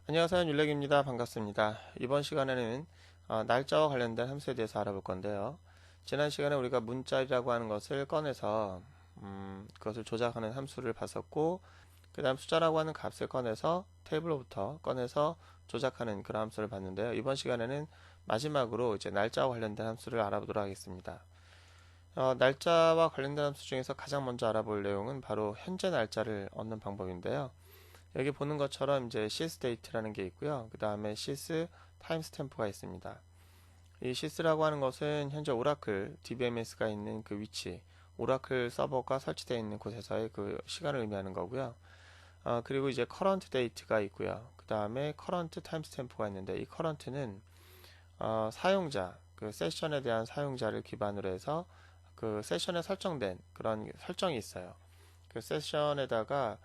안녕하세요. 율렉입니다. 반갑습니다. 이번 시간에는 날짜와 관련된 함수에 대해서 알아볼 건데요. 지난 시간에 우리가 문자리라고 하는 것을 꺼내서 그것을 조작하는 함수를 봤었고, 그 다음 숫자라고 하는 값을 꺼내서 테이블로부터 꺼내서 조작하는 그런 함수를 봤는데요. 이번 시간에는 마지막으로 이제 날짜와 관련된 함수를 알아보도록 하겠습니다. 날짜와 관련된 함수 중에서 가장 먼저 알아볼 내용은 바로 현재 날짜를 얻는 방법인데요. 여기 보는 것처럼 이제 sysDate라는 게 있고요. 그 다음에 sys timestamp가 있습니다. 이 sys라고 하는 것은 현재 오라클 DBMS가 있는 그 위치, 오라클 서버가 설치되어 있는 곳에서의 그 시간을 의미하는 거고요. 그리고 이제 current date가 있고요. 그 다음에 current timestamp가 있는데, 이 current는 사용자, 그 세션에 대한 사용자를 기반으로 해서 그 세션에 설정된 그런 설정이 있어요. 그 세션에다가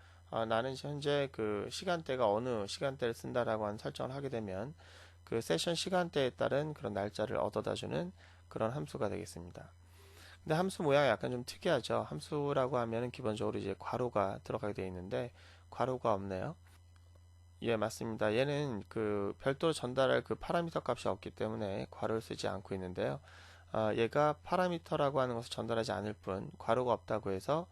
나는 현재 그 시간대가 어느 시간대를 쓴다라고 하는 설정을 하게 되면 그 세션 시간대에 따른 그런 날짜를 얻어다주는 그런 함수가 되겠습니다. 근데 함수 모양이 약간 좀 특이하죠. 함수라고 하면은 기본적으로 이제 괄호가 들어가게 되어 있는데 괄호가 없네요. 예, 맞습니다. 얘는 그 별도로 전달할 그 파라미터 값이 없기 때문에 괄호를 쓰지 않고 있는데요. 얘가 파라미터라고 하는 것을 전달하지 않을 뿐 괄호가 없다고 해서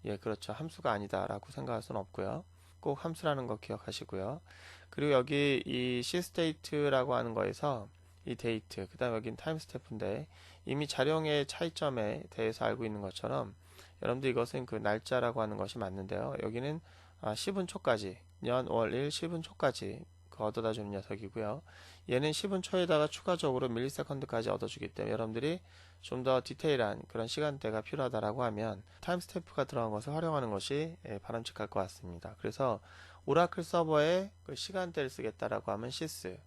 예, 그렇죠. 함수가 아니다라고 생각할 수는 없고요. 꼭 함수라는 거 기억하시고요. 그리고 여기 이 시스테이트라고 하는 거에서 이 데이트, 그 다음에 여긴 타임스태프인데 이미 자룡의 차이점에 대해서 알고 있는 것처럼 여러분들 이것은 그 날짜라고 하는 것이 맞는데요. 여기는 10분 초까지, 년, 월, 일, 10분 초까지 그 얻어다 주는 녀석이고요. 얘는 10분 초에다가 추가적으로 밀리세컨드까지 얻어주기 때문에 여러분들이 좀 더 디테일한 그런 시간대가 필요하다라고 하면 타임스탬프가 들어간 것을 활용하는 것이 바람직할 것 같습니다. 그래서 오라클 서버에 그 시간대를 쓰겠다라고 하면 시스,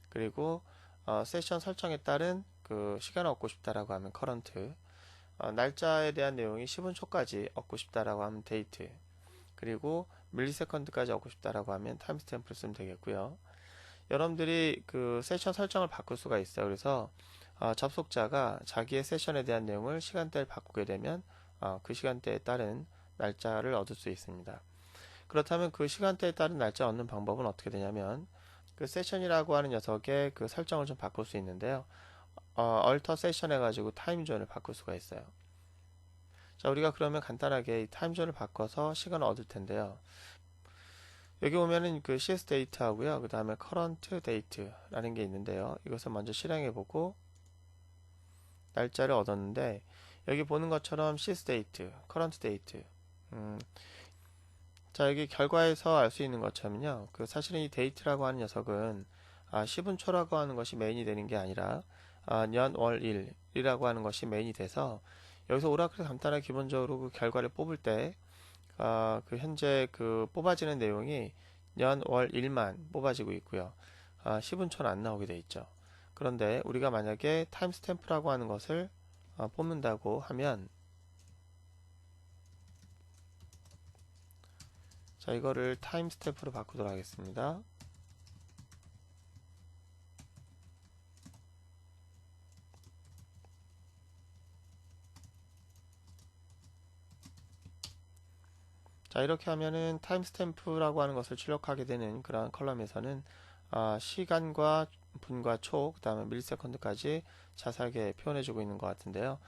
그리고 세션 설정에 따른 그 시간을 얻고 싶다라고 하면 커런트, 날짜에 대한 내용이 10분 초까지 얻고 싶다라고 하면 데이트, 그리고 밀리세컨드까지 얻고 싶다라고 하면 타임스탬프를 쓰면 되겠고요. 여러분들이 그 세션 설정을 바꿀 수가 있어요. 그래서 접속자가 자기의 세션에 대한 내용을 시간대를 바꾸게 되면 그 시간대에 따른 날짜를 얻을 수 있습니다. 그렇다면 그 시간대에 따른 날짜 얻는 방법은 어떻게 되냐면 그 세션이라고 하는 녀석의 그 설정을 좀 바꿀 수 있는데요. 얼터 세션 해가지고 타임존을 바꿀 수가 있어요. 자, 우리가 그러면 간단하게 이 타임존을 바꿔서 시간을 얻을 텐데요. 여기 보면은 그 CS 데이트 하고요. 그 다음에 current date라는 게 있는데요. 이것을 먼저 실행해 보고 날짜를 얻었는데 여기 보는 것처럼 CS date, current date. 음, 자, 여기 결과에서 알 수 있는 것처럼요. 그 사실은 이 date라고 하는 녀석은 10분 초라고 하는 것이 메인이 되는 게 아니라 년, 월, 일이라고 하는 것이 메인이 돼서 여기서 오라클이 간단하게 기본적으로 그 결과를 뽑을 때 그 현재 그 뽑아지는 내용이 년, 월, 일만 뽑아지고 있고요. 10분 초는 안 나오게 돼 있죠. 그런데 우리가 만약에 타임스탬프라고 하는 것을 뽑는다고 하면 자, 이거를 타임스탬프로 바꾸도록 하겠습니다. 자, 이렇게 하면은 타임스탬프라고 하는 것을 출력하게 되는 그러한 컬럼에서는 시간과 분과 초, 그 다음에 밀리세컨드까지 자세하게 표현해주고 있는 것 같은데요.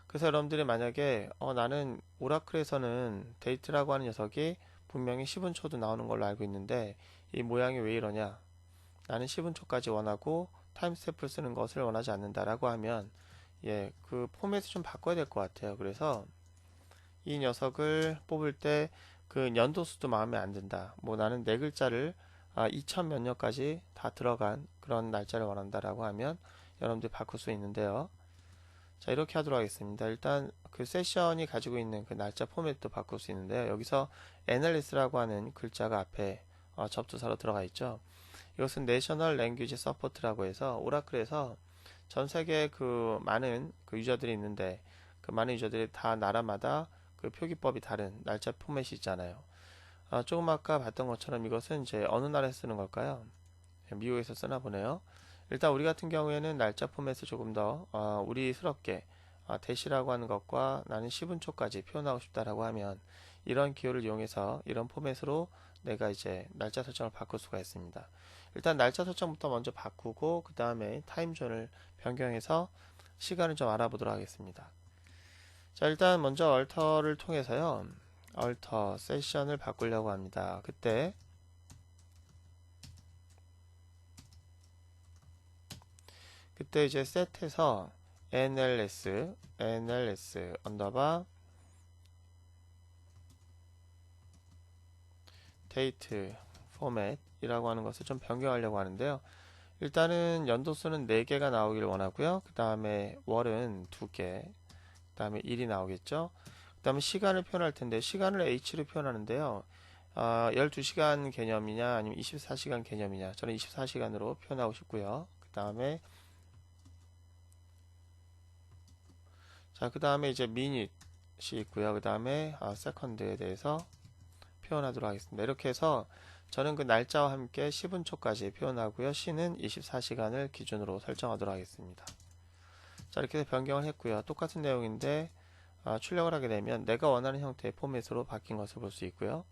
그래서 여러분들이 만약에 나는 오라클에서는 데이트라고 하는 녀석이 분명히 10분 초도 나오는 걸로 알고 있는데 이 모양이 왜 이러냐? 나는 10분 초까지 원하고 타임스탬프를 쓰는 것을 원하지 않는다라고 하면 예, 그 포맷을 좀 바꿔야 될 것 같아요. 그래서 이 녀석을 뽑을 때 그 연도수도 마음에 안 든다. 뭐 나는 네 글자를 2000 몇 년까지 다 들어간 그런 날짜를 원한다라고 하면 여러분들이 바꿀 수 있는데요. 자, 이렇게 하도록 하겠습니다. 일단 그 세션이 가지고 있는 그 날짜 포맷도 바꿀 수 있는데요. 여기서 애널리스라고 하는 글자가 앞에 접두사로 들어가 있죠. 이것은 내셔널 랭귀지 서포트라고 해서 오라클에서 전 세계 그 많은 그 유저들이 있는데 그 많은 유저들이 다 나라마다 그 표기법이 다른 날짜 포맷이 있잖아요. 조금 아까 봤던 것처럼 이것은 이제 어느 나라에서 쓰는 걸까요? 미국에서 쓰나 보네요. 일단 우리 같은 경우에는 날짜 포맷을 조금 더 우리스럽게 대시라고 하는 것과 나는 10분 초까지 표현하고 싶다라고 하면 이런 기호를 이용해서 이런 포맷으로 내가 이제 날짜 설정을 바꿀 수가 있습니다. 일단 날짜 설정부터 먼저 바꾸고 그 다음에 타임존을 변경해서 시간을 좀 알아보도록 하겠습니다. 자, 일단 먼저 얼터를 통해서요, 얼터 세션을 바꾸려고 합니다. 그때 이제 set에서 NLS 언더바 데이트 포맷이라고 하는 것을 좀 변경하려고 하는데요. 일단은 연도수는 4개가 나오길 원하고요. 그 다음에 월은 2개, 그 다음에 일이 나오겠죠. 그 다음에 시간을 표현할 텐데 시간을 H로 표현하는데요. 12시간 개념이냐 아니면 24시간 개념이냐, 저는 24시간으로 표현하고 싶고요. 그 다음에 이제 미닛이 있고요. 그 다음에 세컨드에 대해서 표현하도록 하겠습니다. 이렇게 해서 저는 그 날짜와 함께 10분초까지 표현하고요. C는 24시간을 기준으로 설정하도록 하겠습니다. 자, 이렇게 해서 변경을 했고요. 똑같은 내용인데 출력을 하게 되면 내가 원하는 형태의 포맷으로 바뀐 것을 볼 수 있고요.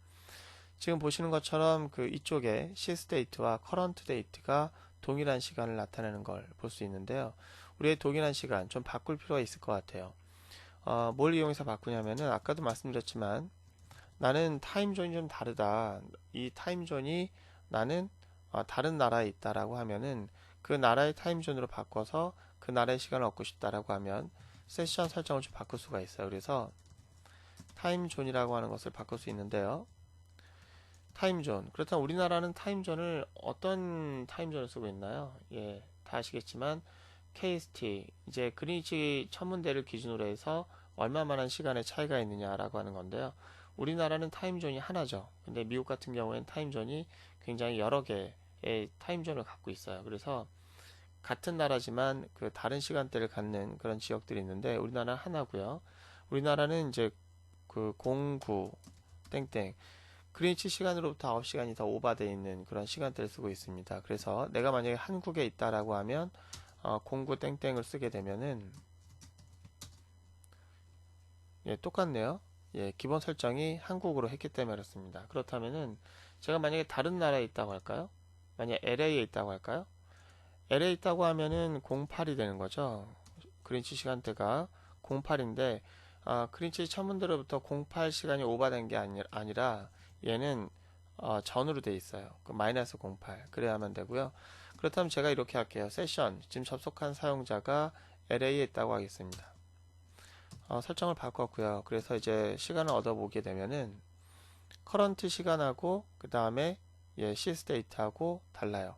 지금 보시는 것처럼 그 이쪽에 시스데이트와 커런트 데이트가 동일한 시간을 나타내는 걸 볼 수 있는데요. 우리의 동일한 시간 좀 바꿀 필요가 있을 것 같아요. 뭘 이용해서 바꾸냐면은 아까도 말씀드렸지만 나는 타임존이 좀 다르다. 이 타임존이 나는 다른 나라에 있다라고 하면은 그 나라의 타임존으로 바꿔서 그 나라의 시간을 얻고 싶다라고 하면 세션 설정을 좀 바꿀 수가 있어요. 그래서 타임존이라고 하는 것을 바꿀 수 있는데요. 타임존. 그렇다면 우리나라는 타임존을 어떤 타임존을 쓰고 있나요? 예, 다 아시겠지만 KST, 이제 그린위치 천문대를 기준으로 해서 얼마만한 시간의 차이가 있느냐라고 하는 건데요. 우리나라는 타임존이 하나죠. 근데 미국 같은 경우에는 타임존이 굉장히 여러 개의 타임존을 갖고 있어요. 그래서 같은 나라지만 그 다른 시간대를 갖는 그런 지역들이 있는데 우리나라 하나고요. 우리나라는 이제 그 09 땡땡 그린위치 시간으로부터 9시간이 더 오버되어 있는 그런 시간대를 쓰고 있습니다. 그래서 내가 만약에 한국에 있다라고 하면 09 땡땡을 쓰게 되면은 예, 똑같네요. 예, 기본 설정이 한국으로 했기 때문에 그렇습니다. 그렇다면은 제가 만약에 다른 나라에 있다고 할까요? 만약 LA에 있다고 할까요? LA에 있다고 하면은 08이 되는 거죠. 그린치 시간대가 08인데 그린치 천문대로부터 08 시간이 오버된 게 아니라 얘는 전으로 돼 있어요. 그 마이너스 08 그래야만 되고요. 그렇다면 제가 이렇게 할게요. 세션 지금 접속한 사용자가 LA에 있다고 하겠습니다. 설정을 바꿨고요. 그래서 이제 시간을 얻어보게 되면은 커런트 시간하고 그 다음에 시스데이트하고 달라요.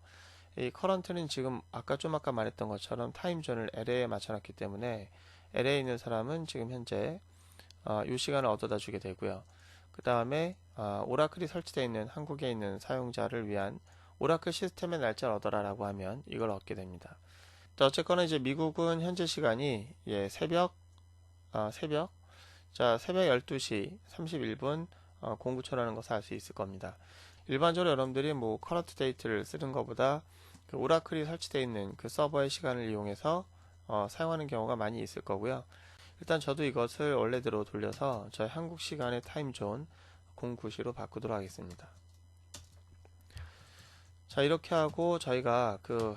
이 커런트는 지금 아까 말했던 것처럼 타임존을 LA에 맞춰놨기 때문에 LA에 있는 사람은 지금 현재 이 시간을 얻어다 주게 되고요. 그 다음에 오라클이 설치되어 있는 한국에 있는 사용자를 위한 오라클 시스템의 날짜를 얻어라 라고 하면 이걸 얻게 됩니다. 어쨌거나 이제 미국은 현재 시간이 새벽 새벽 12시 31분 09초라는 것을 알 수 있을 겁니다. 일반적으로 여러분들이 뭐 커런트 데이트를 쓰는 것보다 그 오라클이 설치되어 있는 그 서버의 시간을 이용해서 사용하는 경우가 많이 있을 거고요. 일단 저도 이것을 원래대로 돌려서 저희 한국 시간의 타임존 09시로 바꾸도록 하겠습니다. 자, 이렇게 하고 저희가 그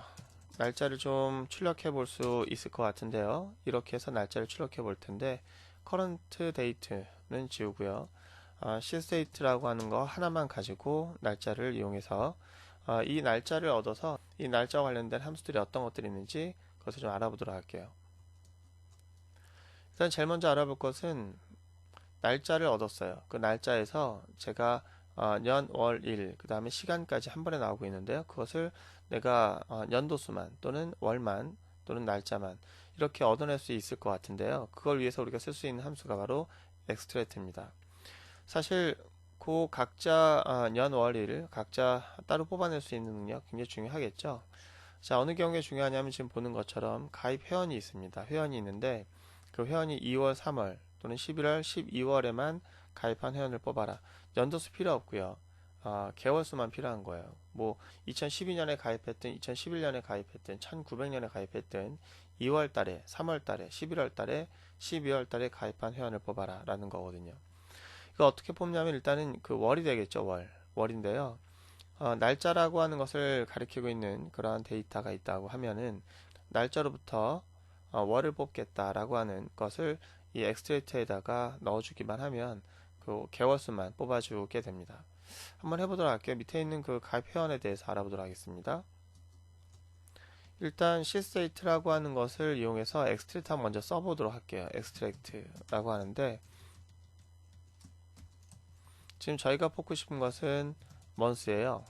날짜를 좀 출력해 볼 수 있을 것 같은데요. 이렇게 해서 날짜를 출력해 볼 텐데 current date는 지우고요. sysdate라고 하는 거 하나만 가지고 날짜를 이용해서 이 날짜를 얻어서 이 날짜와 관련된 함수들이 어떤 것들이 있는지 그것을 좀 알아보도록 할게요. 일단 제일 먼저 알아볼 것은 날짜를 얻었어요. 그 날짜에서 제가 년, 월, 일, 그 다음에 시간까지 한 번에 나오고 있는데요. 그것을 내가 연도수만 또는 월만 또는 날짜만 이렇게 얻어낼 수 있을 것 같은데요. 그걸 위해서 우리가 쓸 수 있는 함수가 바로 extract입니다. 사실 그 각자 년, 월, 일 각자 따로 뽑아낼 수 있는 능력 굉장히 중요하겠죠. 자, 어느 경우에 중요하냐면 지금 보는 것처럼 가입 회원이 있습니다. 회원이 있는데 그 회원이 2월, 3월 또는 11월, 12월에만 가입한 회원을 뽑아라. 연도수 필요 없고요. 개월수만 필요한 거예요. 뭐 2012년에 가입했든 2011년에 가입했든 1900년에 가입했든 2월 달에, 3월 달에, 11월 달에, 12월 달에 가입한 회원을 뽑아라 라는 거거든요. 이거 어떻게 뽑냐면 일단은 그 월이 되겠죠. 월인데요. 날짜라고 하는 것을 가리키고 있는 그러한 데이터가 있다고 하면은 날짜로부터 월을 뽑겠다라고 하는 것을 이 엑스트랙트에다가 넣어주기만 하면 그 개월수만 뽑아주게 됩니다. 한번 해보도록 할게요. 밑에 있는 그 가입 회원에 대해서 알아보도록 하겠습니다. 일단 시스테이트라고 하는 것을 이용해서 엑스트랙트 한번 먼저 써보도록 할게요. 엑스트랙트라고 하는데 지금 저희가 뽑고 싶은 것은 month예요.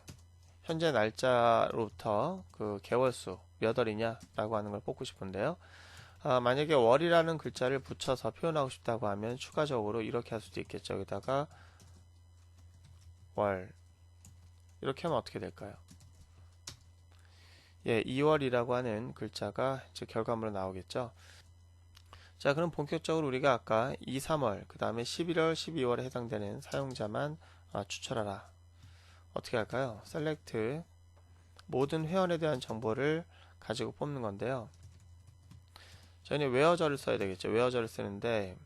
현재 날짜로부터 그 개월수 몇 월이냐 라고 하는 걸 뽑고 싶은데요. 만약에 월이라는 글자를 붙여서 표현하고 싶다고 하면 추가적으로 이렇게 할 수도 있겠죠. 여기다가 월 이렇게 하면 어떻게 될까요? 예, 2월이라고 하는 글자가 즉 결과물로 나오겠죠. 자, 그럼 본격적으로 우리가 아까 2, 3월, 그 다음에 11월, 12월에 해당되는 사용자만 추천하라. 어떻게 할까요? 셀렉트 모든 회원에 대한 정보를 가지고 뽑는 건데요. 저희는 웨어저를 써야 되겠죠. 웨어저를 쓰는데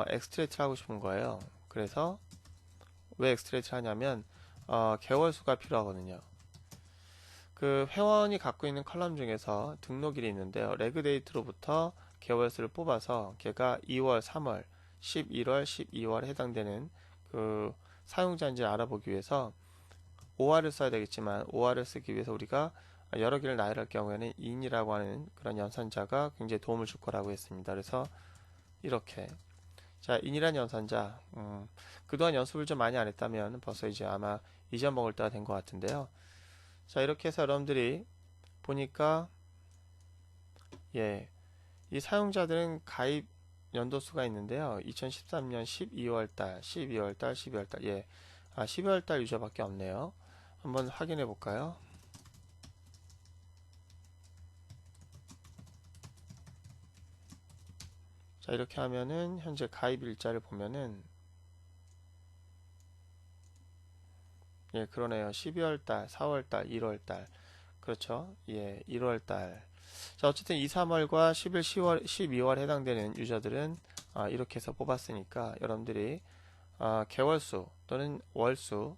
엑스트랙트 하고 싶은 거예요. 그래서 왜 엑스트랙트 하냐면 개월수가 필요하거든요. 그 회원이 갖고 있는 컬럼 중에서 등록일이 있는데요. 레그데이트로부터 개월수를 뽑아서 걔가 2월, 3월, 11월, 12월에 해당되는 그 사용자인지 알아보기 위해서 OR을 써야 되겠지만 OR을 쓰기 위해서 우리가 여러 개를 나열할 경우에는 in이라고 하는 그런 연산자가 굉장히 도움을 줄 거라고 했습니다. 그래서 이렇게 자 in이란 연산자 그동안 연습을 좀 많이 안 했다면 벌써 이제 아마 잊어먹을 때가 된 것 같은데요. 자 이렇게 해서 여러분들이 보니까 예, 이 사용자들은 가입 연도수가 있는데요. 2013년 12월달, 12월달, 12월달 예, 12월달 유저밖에 없네요. 한번 확인해 볼까요? 자 이렇게 하면은 현재 가입 일자를 보면은 예 그러네요. 12월달, 4월달, 1월달 그렇죠. 예 1월달 자 어쨌든 2, 3월과 11, 10월, 12월 해당되는 유저들은 이렇게 해서 뽑았으니까 여러분들이 개월수 또는 월수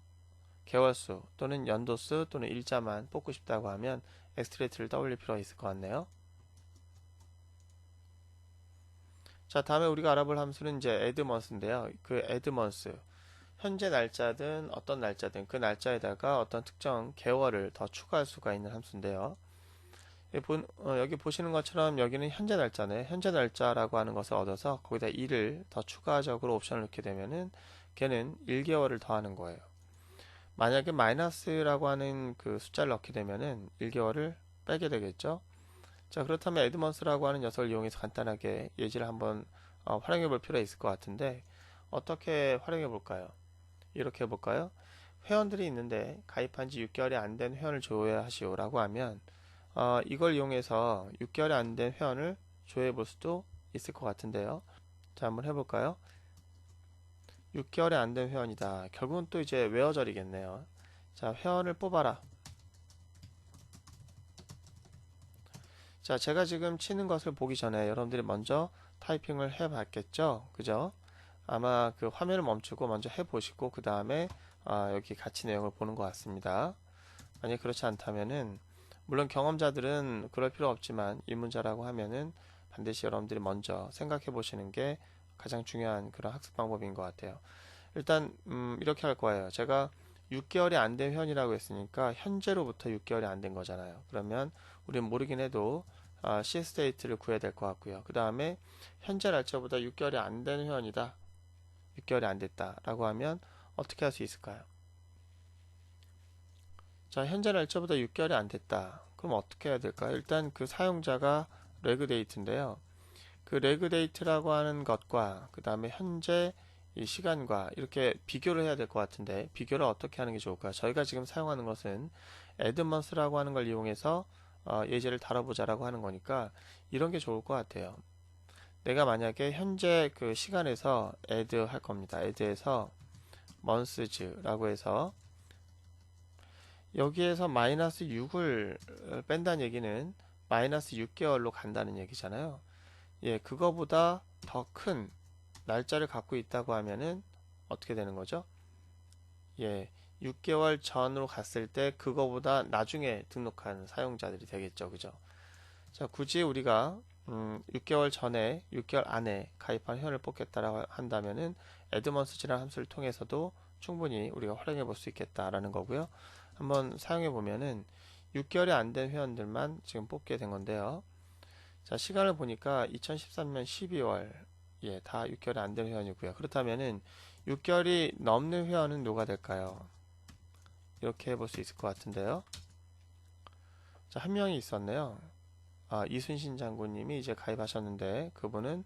개월수 또는 연도수 또는 일자만 뽑고 싶다고 하면 엑스트레이트를 떠올릴 필요가 있을 것 같네요. 자 다음에 우리가 알아볼 함수는 이제 add month인데요. 그 add month 현재 날짜든 어떤 날짜든 그 날짜에다가 어떤 특정 개월을 더 추가할 수가 있는 함수인데요. 여기 보시는 것처럼 여기는 현재 날짜네. 현재 날짜라고 하는 것을 얻어서 거기다 2를 더 추가적으로 옵션을 넣게 되면은 걔는 1개월을 더하는 거예요. 만약에 마이너스라고 하는 그 숫자를 넣게 되면은 1개월을 빼게 되겠죠. 자 그렇다면 에드먼스라고 하는 녀석을 이용해서 간단하게 예지를 한번 활용해 볼 필요가 있을 것 같은데 어떻게 활용해 볼까요? 이렇게 해볼까요? 회원들이 있는데 가입한 지 6개월이 안 된 회원을 조회하시오 라고 하면 이걸 이용해서 6개월이 안 된 회원을 조회해 볼 수도 있을 것 같은데요. 자 한번 해볼까요? 6개월이 안 된 회원이다. 결국은 또 이제 웨어절이겠네요. 자 회원을 뽑아라. 자 제가 지금 치는 것을 보기 전에 여러분들이 먼저 타이핑을 해 봤겠죠. 그죠? 아마 그 화면을 멈추고 먼저 해 보시고 그 다음에 여기 같이 내용을 보는 것 같습니다. 만약 그렇지 않다면은 물론 경험자들은 그럴 필요 없지만 입문자라고 하면은 반드시 여러분들이 먼저 생각해 보시는 게 가장 중요한 그런 학습 방법인 것 같아요. 일단 이렇게 할 거예요. 제가 6개월이 안 된 회원이라고 했으니까 현재로부터 6개월이 안 된 거잖아요. 그러면 우리는 모르긴 해도 C스테이트를 구해야 될 것 같고요. 그 다음에 현재 날짜보다 6개월이 안 된 회원이다. 6개월이 안 됐다 라고 하면 어떻게 할 수 있을까요? 자 현재 날짜보다 6개월이 안 됐다. 그럼 어떻게 해야 될까요? 일단 그 사용자가 레그데이트인데요. 그 레그데이트라고 하는 것과 그 다음에 현재 이 시간과 이렇게 비교를 해야 될 것 같은데 비교를 어떻게 하는 게 좋을까요? 저희가 지금 사용하는 것은 에드먼스라고 하는 걸 이용해서 예제를 다뤄보자라고 하는 거니까 이런 게 좋을 것 같아요. 내가 만약에 현재 그 시간에서 add 할 겁니다. add에서 months라고 해서 여기에서 마이너스 6을 뺀다는 얘기는 마이너스 6개월로 간다는 얘기잖아요. 예, 그거보다 더 큰 날짜를 갖고 있다고 하면은 어떻게 되는 거죠? 예, 6개월 전으로 갔을 때 그거보다 나중에 등록한 사용자들이 되겠죠. 그죠? 자, 굳이 우리가 6개월 전에 6개월 안에 가입한 회원을 뽑겠다라고 한다면은 애드먼스지라는 함수를 통해서도 충분히 우리가 활용해 볼 수 있겠다라는 거고요. 한번 사용해 보면은 6개월이 안 된 회원들만 지금 뽑게 된 건데요. 자, 시간을 보니까 2013년 12월, 예, 다 6개월이 안 된 회원이고요. 그렇다면은 6개월이 넘는 회원은 누가 될까요? 이렇게 해볼 수 있을 것 같은데요. 자, 한 명이 있었네요. 이순신 장군님이 이제 가입하셨는데 그분은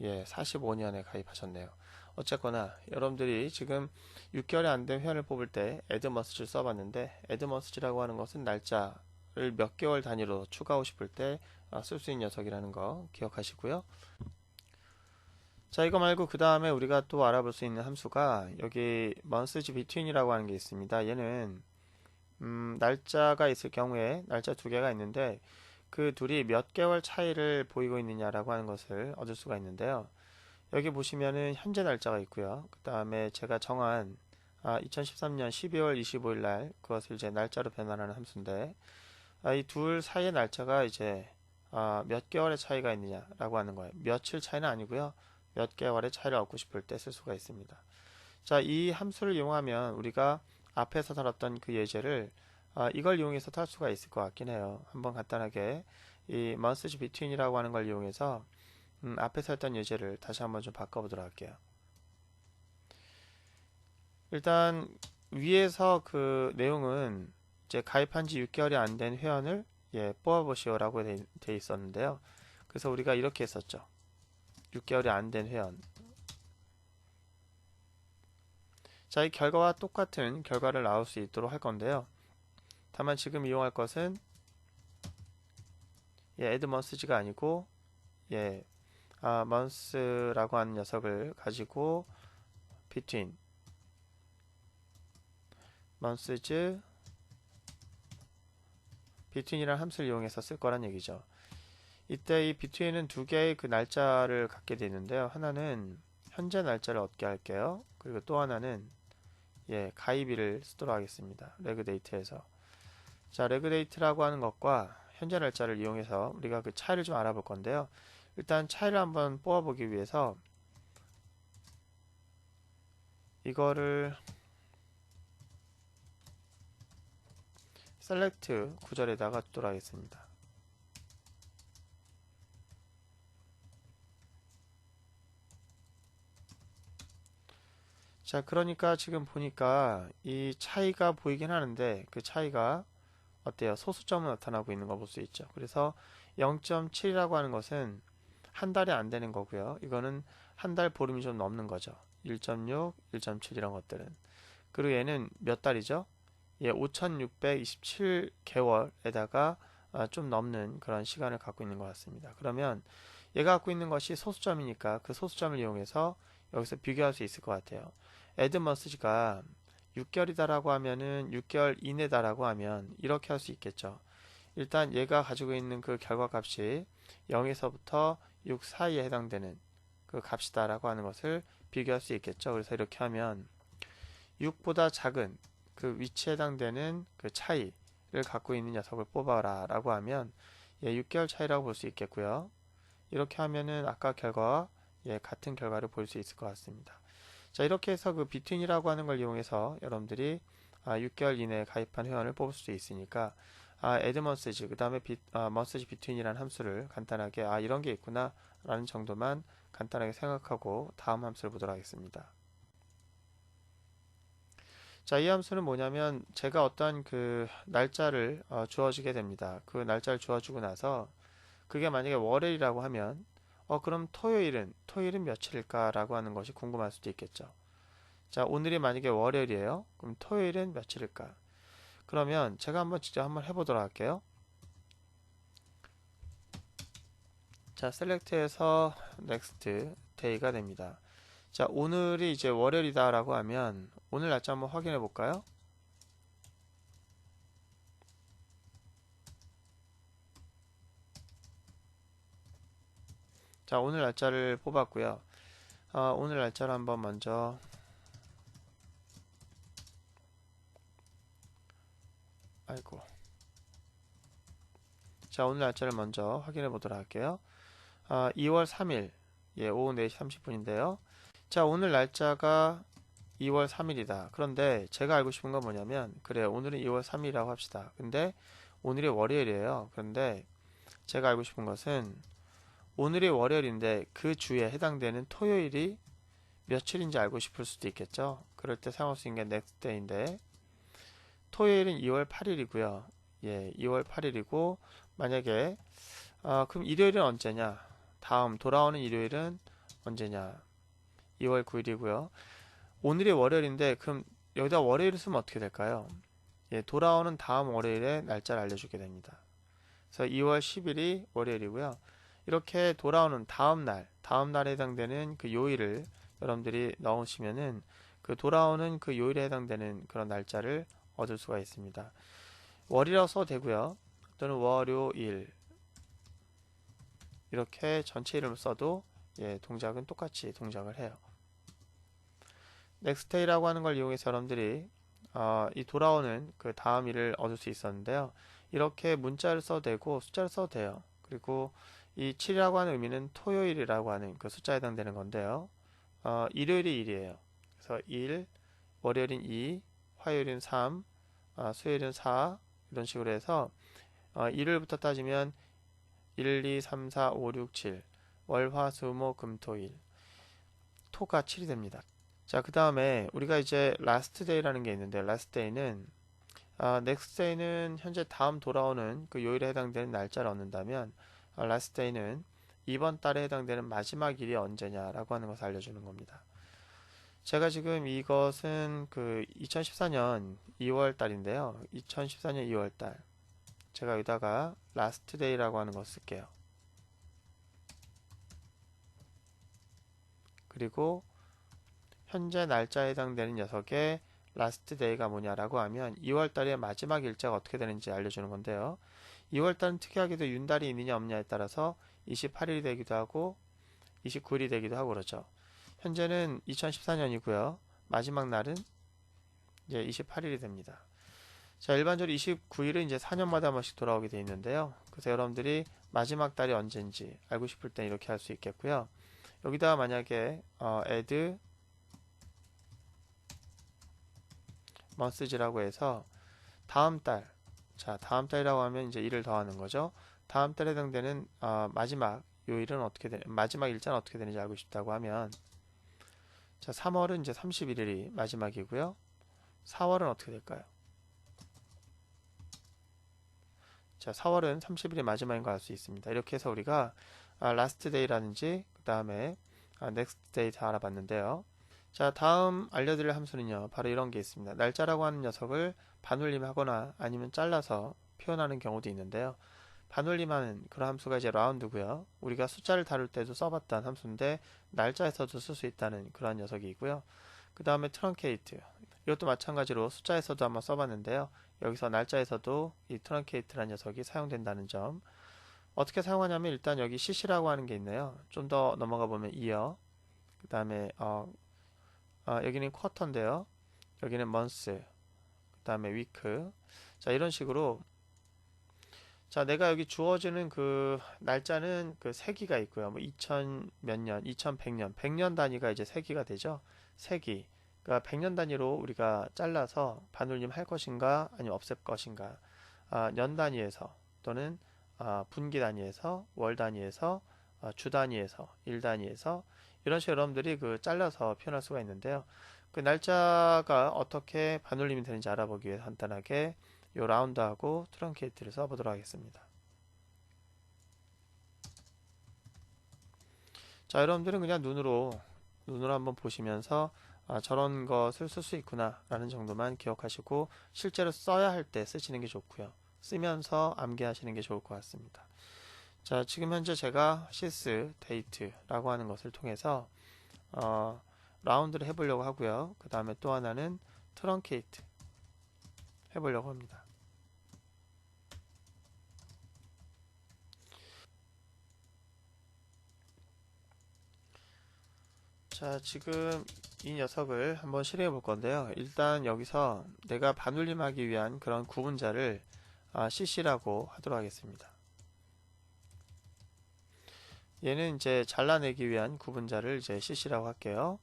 예, 45년에 가입하셨네요. 어쨌거나 여러분들이 지금 6개월이 안 된 회원을 뽑을 때 애드머스지를 써봤는데 애드머스지라고 하는 것은 날짜를 몇 개월 단위로 추가하고 싶을 때 쓸 수 있는 녀석이라는 거 기억하시고요. 자, 이거 말고 그 다음에 우리가 또 알아볼 수 있는 함수가 여기 months between이라고 하는 게 있습니다. 얘는 날짜가 있을 경우에 날짜 두 개가 있는데 그 둘이 몇 개월 차이를 보이고 있느냐라고 하는 것을 얻을 수가 있는데요. 여기 보시면은 현재 날짜가 있고요. 그 다음에 제가 정한 2013년 12월 25일 날 그것을 이제 날짜로 변환하는 함수인데 이 둘 사이의 날짜가 이제 몇 개월의 차이가 있느냐라고 하는 거예요. 며칠 차이는 아니고요. 몇 개월의 차이를 얻고 싶을 때 쓸 수가 있습니다. 자, 이 함수를 이용하면 우리가 앞에서 다뤘던 그 예제를 이걸 이용해서 탈 수가 있을 것 같긴 해요. 한번 간단하게 이 months between이라고 하는 걸 이용해서 앞에서 했던 예제를 다시 한번 좀 바꿔보도록 할게요. 일단 위에서 그 내용은 이제 가입한 지 6개월이 안 된 회원을 뽑아보시오라고 돼 있었는데요. 그래서 우리가 이렇게 했었죠. 6개월이 안 된 회원. 자, 이 결과와 똑같은 결과를 나올 수 있도록 할 건데요. 다만 지금 이용할 것은 add months가 아니고 months라고 하는 녀석을 가지고 between months between이라는 함수를 이용해서 쓸 거란 얘기죠. 이때 이 between은 두 개의 그 날짜를 갖게 되는데요. 하나는 현재 날짜를 얻게 할게요. 그리고 또 하나는 가입일을 쓰도록 하겠습니다. regdate에서. 자, regdate라고 하는 것과 현재 날짜를 이용해서 우리가 그 차이를 좀 알아볼 건데요. 일단 차이를 한번 뽑아보기 위해서 이거를 select 구절에다가 두도록 하겠습니다. 자, 그러니까 지금 보니까 이 차이가 보이긴 하는데 그 차이가 어때요? 소수점은 나타나고 있는 거 볼 수 있죠. 그래서 0.7이라고 하는 것은 한 달이 안 되는 거고요. 이거는 한 달 보름이 좀 넘는 거죠. 1.6, 1.7 이런 것들은. 그리고 얘는 몇 달이죠? 5,627개월에다가 좀 넘는 그런 시간을 갖고 있는 것 같습니다. 그러면 얘가 갖고 있는 것이 소수점이니까 그 소수점을 이용해서 여기서 비교할 수 있을 것 같아요. 애드머스지가 6개월이다라고 하면은 6개월 이내다라고 하면 이렇게 할 수 있겠죠. 일단 얘가 가지고 있는 그 결과값이 0에서부터 6 사이에 해당되는 그 값이다라고 하는 것을 비교할 수 있겠죠. 그래서 이렇게 하면 6보다 작은 그 위치에 해당되는 그 차이를 갖고 있는 녀석을 뽑아라 라고 하면 6개월 차이라고 볼 수 있겠고요. 이렇게 하면은 아까 결과와 같은 결과를 볼 수 있을 것 같습니다. 자, 이렇게 해서 그 between이라고 하는 걸 이용해서 여러분들이 6개월 이내에 가입한 회원을 뽑을 수 있으니까 add months 그 다음에 months between이라는 함수를 간단하게 이런 게 있구나 라는 정도만 간단하게 생각하고 다음 함수를 보도록 하겠습니다. 자, 이 함수는 뭐냐면 제가 어떤 그 날짜를 주어주게 됩니다. 그 날짜를 주어주고 나서 그게 만약에 월요일이라고 하면 그럼 토요일은 며칠일까 라고 하는 것이 궁금할 수도 있겠죠. 자, 오늘이 만약에 월요일이에요. 그럼 토요일은 며칠일까? 그러면 제가 한번 직접 한번 해보도록 할게요. 자, select에서 next day가 됩니다. 자, 오늘이 이제 월요일이다 라고 하면 오늘 날짜 한번 확인해 볼까요? 자, 오늘 날짜를 뽑았고요. 오늘 날짜를 한번 먼저 아이고. 자, 오늘 날짜를 먼저 확인해 보도록 할게요. 2월 3일, 예, 오후 4시 30분인데요. 자, 오늘 날짜가 2월 3일이다. 그런데 제가 알고 싶은 건 뭐냐면, 그래요, 오늘은 2월 3일이라고 합시다. 근데 오늘이 월요일이에요. 그런데 제가 알고 싶은 것은 오늘이 월요일인데 그 주에 해당되는 토요일이 며칠인지 알고 싶을 수도 있겠죠. 그럴 때 사용할 수 있는 게 next day인데, 토요일은 2월 8일이고요. 예, 2월 8일이고, 만약에 그럼 일요일은 언제냐? 다음 돌아오는 일요일은 언제냐? 2월 9일이고요. 오늘이 월요일인데 그럼 여기다 월요일을 쓰면 어떻게 될까요? 예, 돌아오는 다음 월요일에 날짜를 알려주게 됩니다. 그래서 2월 10일이 월요일이고요. 이렇게 돌아오는 다음 날에 해당되는 그 요일을 여러분들이 넣으시면은 그 돌아오는 그 요일에 해당되는 그런 날짜를 얻을 수가 있습니다. 월이라고 써도 되고요. 또는 월요일 이렇게 전체 이름을 써도 예, 동작은 똑같이 동작을 해요. 넥스트데이라고 하는 걸 이용해서 여러분들이 이 돌아오는 그 다음 일을 얻을 수 있었는데요. 이렇게 문자를 써도 되고 숫자를 써도 돼요. 그리고 이 7이라고 하는 의미는 토요일이라고 하는 그 숫자에 해당되는 건데요. 일요일이 1이에요. 그래서 1, 월요일인 2, 화요일인 3, 수요일은 4 이런 식으로 해서 일요일부터 따지면 1, 2, 3, 4, 5, 6, 7 월, 화, 수, 목, 금, 토, 일 토가 7이 됩니다. 자, 그 다음에 우리가 이제 last day라는 게 있는데 last day는 next day는 현재 다음 돌아오는 그 요일에 해당되는 날짜를 얻는다면 last day는 이번 달에 해당되는 마지막 일이 언제냐라고 하는 것을 알려주는 겁니다. 제가 지금 이것은 그 2014년 2월 달인데요. 2014년 2월 달 제가 여기다가 last day라고 하는 거 쓸게요. 그리고 현재 날짜에 해당되는 녀석의 last day가 뭐냐라고 하면 2월 달의 마지막 일자가 어떻게 되는지 알려주는 건데요. 2월 달은 특이하게도 윤달이 있느냐 없느냐에 따라서 28일이 되기도 하고 29일이 되기도 하고 그렇죠. 현재는 2014년이고요. 마지막 날은 이제 28일이 됩니다. 자, 일반적으로 29일은 이제 4년마다 한 번씩 돌아오게 되어 있는데요. 그래서 여러분들이 마지막 달이 언제인지 알고 싶을 땐 이렇게 할 수 있겠고요. 여기다가 만약에 add months라고 해서 다음 달, 자, 다음 달이라고 하면 이제 1을 더하는 거죠. 다음 달에 해당되는 마지막 요일은 마지막 일자는 어떻게 되는지 알고 싶다고 하면, 자, 3월은 이제 31일이 마지막이고요. 4월은 어떻게 될까요? 자, 4월은 30일이 마지막인 거 알 수 있습니다. 이렇게 해서 우리가 last day라든지 그 다음에 next day 다 알아봤는데요. 자, 다음 알려드릴 함수는요, 바로 이런 게 있습니다. 날짜라고 하는 녀석을 반올림하거나 아니면 잘라서 표현하는 경우도 있는데요. 반올림하는 그런 함수가 이제 라운드고요. 우리가 숫자를 다룰 때도 써봤던 함수인데 날짜에서도 쓸 수 있다는 그런 녀석이 있고요. 그 다음에 트렁케이트, 이것도 마찬가지로 숫자에서도 한번 써봤는데요. 여기서 날짜에서도 이 트렁케이트라는 녀석이 사용된다는 점. 어떻게 사용하냐면 일단 여기 cc라고 하는 게 있네요. 좀 더 넘어가 보면 year, 그 다음에 여기는 쿼터인데요. 여기는 month, 그 다음에 week. 자, 이런 식으로, 자, 내가 여기 주어지는 그 날짜는 그 세기가 있고요. 뭐 2000 몇 년, 2100년, 100년 단위가 이제 세기가 되죠. 세기. 그러니까 100년 단위로 우리가 잘라서 반올림 할 것인가, 아니면 없앨 것인가. 년 단위에서 또는 분기 단위에서, 월 단위에서, 주 단위에서, 일 단위에서 이런 식으로 여러분들이 그 잘라서 표현할 수가 있는데요. 그 날짜가 어떻게 반올림이 되는지 알아보기 위해서 간단하게 요 라운드하고 트렁케이트를 써보도록 하겠습니다. 자, 여러분들은 그냥 눈으로 한번 보시면서 저런 것을 쓸 수 있구나 라는 정도만 기억하시고 실제로 써야 할 때 쓰시는 게 좋고요. 쓰면서 암기하시는 게 좋을 것 같습니다. 자, 지금 현재 제가 sys date라고 하는 것을 통해서 라운드를 해보려고 하고요. 그 다음에 또 하나는 트렁케이트 해보려고 합니다. 자, 지금 이 녀석을 한번 실행해 볼 건데요. 일단 여기서 내가 반올림하기 위한 그런 구분자를 cc라고 하도록 하겠습니다. 얘는 이제 잘라내기 위한 구분자를 이제 cc라고 할게요.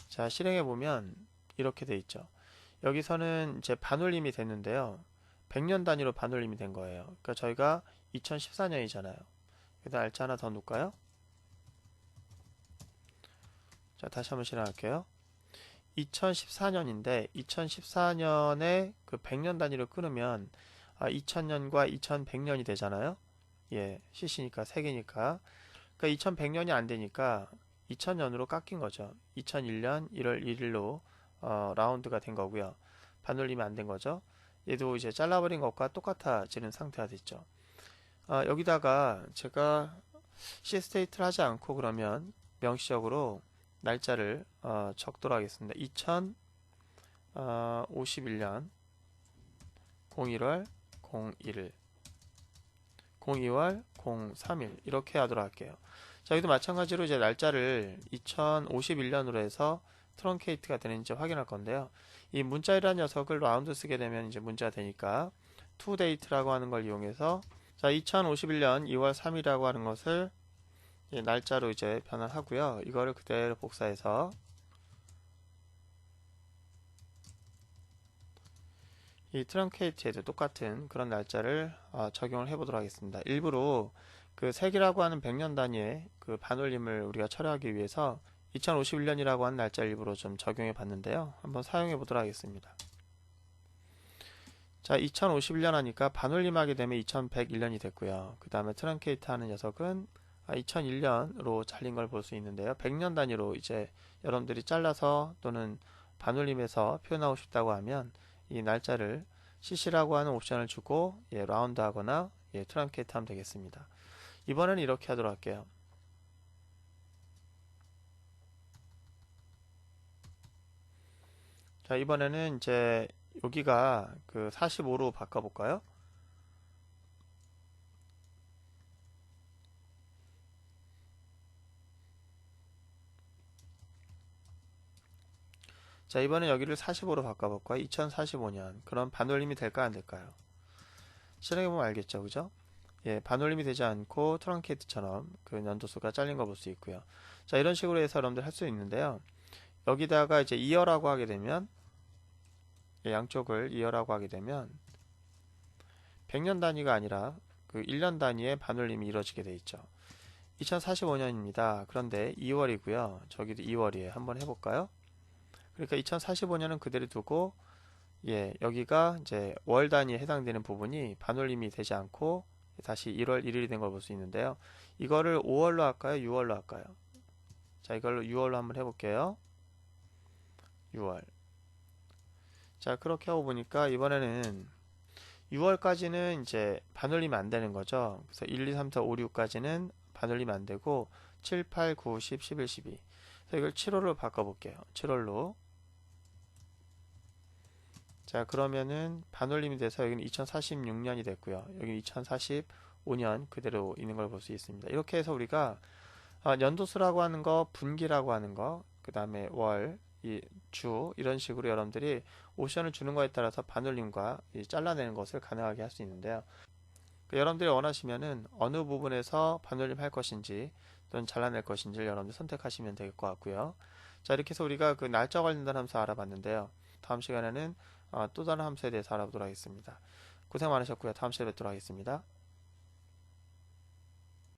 자, 실행해 보면 이렇게 돼 있죠. 여기서는 이제 반올림이 됐는데요. 100년 단위로 반올림이 된 거예요. 그러니까 저희가 2014년이잖아요. 여기다 알짜 하나 더 놓을까요? 자, 다시 한번 실행할게요. 2014년인데 2014년에 그 100년 단위로 끊으면 2000년과 2100년이 되잖아요. 예, cc니까 3개니까. 그러니까 2100년이 안 되니까 2000년으로 깎인 거죠. 2001년 1월 1일로 라운드가 된 거고요. 반올림이 안 된 거죠. 얘도 이제 잘라버린 것과 똑같아지는 상태가 됐죠. 여기다가 제가 c스테이트를 하지 않고 그러면 명시적으로 날짜를 적도록 하겠습니다. 2051년 01월 01일 02월 03일 이렇게 하도록 할게요. 자, 여기도 마찬가지로 이제 날짜를 2051년으로 해서 트렁케이트가 되는지 확인할 건데요. 이 문자이라는 녀석을 라운드 쓰게 되면 이제 문자가 되니까 toDate라고 하는 걸 이용해서 자, 2051년 2월 3일이라고 하는 것을 날짜로 이제 변환하고요. 이거를 그대로 복사해서 이 트렁케이트에도 똑같은 그런 날짜를 적용을 해보도록 하겠습니다. 일부러 그 색이라고 하는 100년 단위의 그 반올림을 우리가 처리하기 위해서 2051년이라고 하는 날짜 일부러 좀 적용해 봤는데요. 한번 사용해 보도록 하겠습니다. 자, 2051년 하니까 반올림하게 되면 2101년이 됐고요. 그 다음에 트렁케이트 하는 녀석은 2001년으로 잘린 걸 볼 수 있는데요. 100년 단위로 이제 여러분들이 잘라서 또는 반올림해서 표현하고 싶다고 하면 이 날짜를 cc라고 하는 옵션을 주고 라운드 하거나 트렁케이트 하면 되겠습니다. 이번에는 이렇게 하도록 할게요. 자, 이번에는 이제 여기가 그 45로 바꿔볼까요? 자, 이번엔 여기를 45로 바꿔볼까요? 2045년. 그럼 반올림이 될까요? 안 될까요? 실행해보면 알겠죠, 그죠? 예, 반올림이 되지 않고 트렁케이트처럼 그 연도수가 잘린 거 볼 수 있고요. 자, 이런 식으로 해서 여러분들 할 수 있는데요. 여기다가 이제 이어라고 하게 되면 양쪽을 이어라고 하게 되면 100년 단위가 아니라 그 1년 단위의 반올림이 이루어지게 돼 있죠. 2045년입니다. 그런데 2월이고요. 저기도 2월이에요. 한번 해볼까요? 그러니까 2045년은 그대로 두고 여기가 이제 월 단위에 해당되는 부분이 반올림이 되지 않고 다시 1월 1일이 된 걸 볼 수 있는데요. 이거를 5월로 할까요? 6월로 할까요? 자, 이걸로 6월로 한번 해볼게요. 6월. 자, 그렇게 하고 보니까 이번에는 6월까지는 이제 반올림이 안 되는 거죠. 그래서 1, 2, 3, 4, 5, 6까지는 반올림이 안 되고 7, 8, 9, 10, 11, 12. 그래서 이걸 7월로 바꿔볼게요. 7월로. 자, 그러면은 반올림이 돼서 여기는 2046년이 됐고요. 여기 2045년 그대로 있는 걸 볼 수 있습니다. 이렇게 해서 우리가 연도수라고 하는 거, 분기라고 하는 거, 그 다음에 월, 주 이런 식으로 여러분들이 옵션을 주는 거에 따라서 반올림과 잘라내는 것을 가능하게 할 수 있는데요. 여러분들이 원하시면은 어느 부분에서 반올림 할 것인지 또는 잘라낼 것인지를 여러분들 선택하시면 될 것 같고요. 자, 이렇게 해서 우리가 그 날짜 관련된 함수 알아봤는데요. 다음 시간에는 또 다른 함수에 대해서 알아보도록 하겠습니다. 고생 많으셨고요. 다음 시간에 뵙도록 하겠습니다.